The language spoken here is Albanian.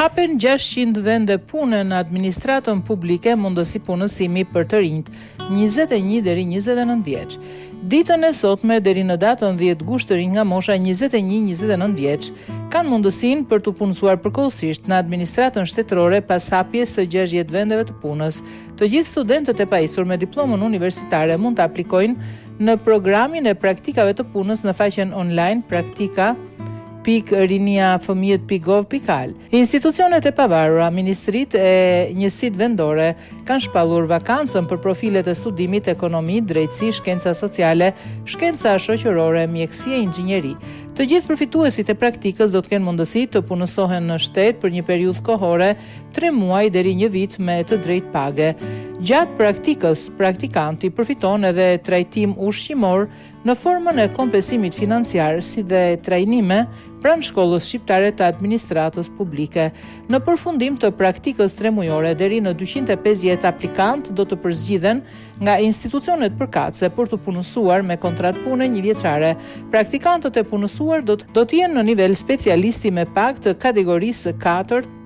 Hapen 600 vende pune në administratën publike mundësi punësimi për të rinjt 21 deri 29 vjeç. Ditën e sotme deri në datën 10 gusht të rinj nga mosha 21-29 vjeç kanë mundësinë për të punësuar përkohësisht në administratën shtetërore pas hapjes së 60 vendeve të punës. Të gjithë studentët e pajisur me diplomën universitare mund të aplikojnë në programin e praktikave të punës në faqen online praktika.riniafëmijët.gov.al. Institucionet e pavarura, ministritë e njësitë vendore kanë shpallur vakancën për profilet e studimit ekonomi, drejtësi, shkenca sociale, shkenca shoqërore, mjekësi e inxhinieri. Të gjithë përfituesit e praktikës do të kenë mundësi të punësohen në shtet për një periudhë kohore 3 muaj deri 1 vit me të drejtë page. Gjatë praktikës, praktikanti përfiton edhe trajtim ushqimor në formën e kompensimit financiar, si dhe trajnime pranë shkollës shqiptare të administratës publike. Në përfundim të praktikës 3 mujore deri në 250 aplikant do të përzgjidhen nga institucionet përkatëse për të punësuar me kontratë pune 1 vjeçare. Praktikantët e punësuar do të jenë në nivel specialisti me pak të kategorisë 4